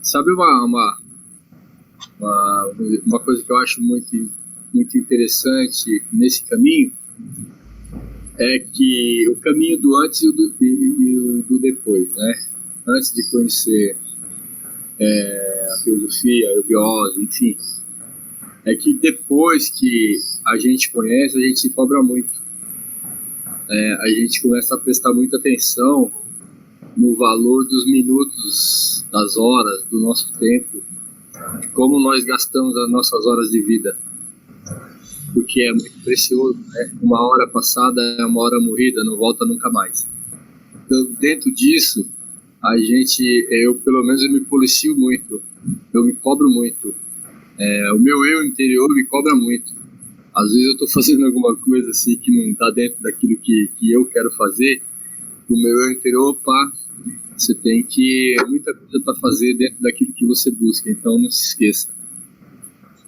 Sabe uma coisa que eu acho muito, muito interessante nesse caminho é que o caminho do antes e o do depois, né? Antes de conhecer a filosofia, a eubiose, enfim, é que depois que a gente conhece, a gente se cobra muito. A gente começa a prestar muita atenção no valor dos minutos, das horas, do nosso tempo, de como nós gastamos as nossas horas de vida, porque é muito precioso, né? Uma hora passada é uma hora morrida, não volta nunca mais. Então, dentro disso, eu pelo menos eu me policio muito, eu me cobro muito, o meu eu interior me cobra muito. Às vezes eu estou fazendo alguma coisa assim que não está dentro daquilo que eu quero fazer, o meu eu interior, opa, você tem muita coisa para fazer dentro daquilo que você busca, então não se esqueça.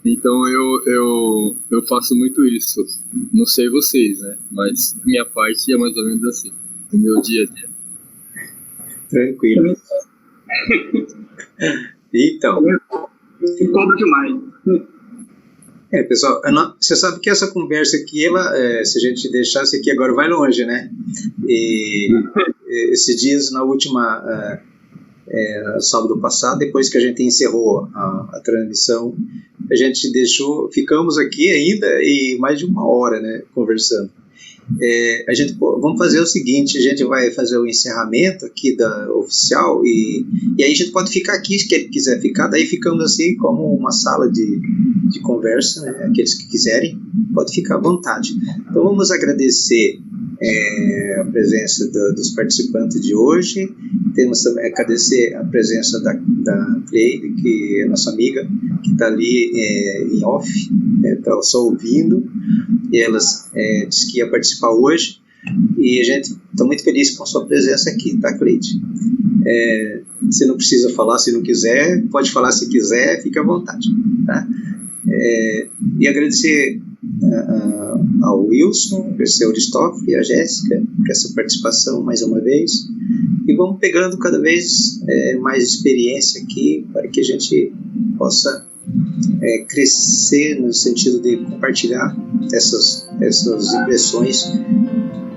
Então eu faço muito isso, não sei vocês, né? Mas da minha parte é mais ou menos assim, o meu dia a dia. Tranquilo. Então. Eu cobro demais. Pessoal, você sabe que essa conversa aqui, se a gente deixasse aqui agora, vai longe, né? E esses dias, na última sábado passado, depois que a gente encerrou a transmissão, a gente ficamos aqui ainda e mais de uma hora, né, conversando. Vamos fazer o seguinte, a gente vai fazer o encerramento aqui da oficial e aí a gente pode ficar aqui se quiser ficar, daí ficamos assim como uma sala de conversa, né? Aqueles que quiserem pode ficar à vontade. Então vamos agradecer a presença dos participantes de hoje, temos também agradecer a presença da Cleide, que é nossa amiga, que está ali em off, está só ouvindo, e elas disse que ia participar hoje, e a gente está muito feliz com a sua presença aqui, tá, Cleide? Você não precisa falar se não quiser, pode falar se quiser, fique à vontade, tá? E agradecer ao Wilson, agradecer ao Aristófanes e à Jéssica por essa participação mais uma vez, e vamos pegando cada vez mais experiência aqui para que a gente possa crescer no sentido de compartilhar essas impressões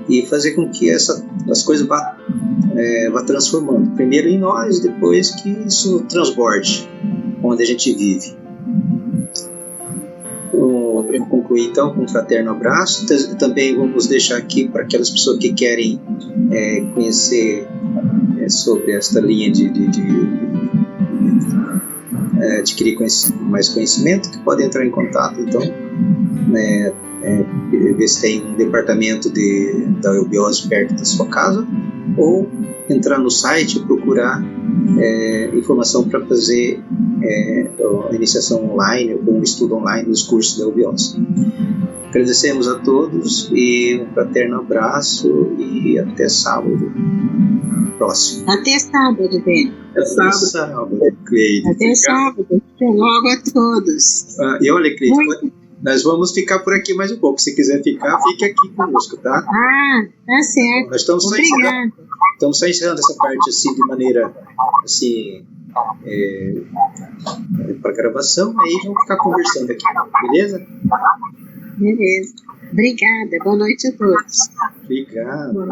e fazer com que as coisas vá transformando, primeiro em nós, depois que isso transborde onde a gente vive. Vou concluir então com um fraterno abraço. Também vamos deixar aqui para aquelas pessoas que querem conhecer sobre esta linha de adquirir mais conhecimento, que podem entrar em contato então, ver se tem um departamento da eubiose perto da sua casa, ou entrar no site e procurar informação para fazer da iniciação online ou um estudo online dos cursos da UBIOS. Agradecemos a todos e um fraterno abraço e até sábado próximo. Até sábado, Beni. Até sábado, Cleide. Até sábado. Até logo a todos. E olha, Cleide, nós vamos ficar por aqui mais um pouco. Se quiser ficar, fique aqui conosco, tá? Tá certo. Nós estamos só encerrando essa parte assim de maneira assim para gravação, aí vamos ficar conversando aqui, beleza? Beleza. Obrigada. Boa noite a todos. Obrigado.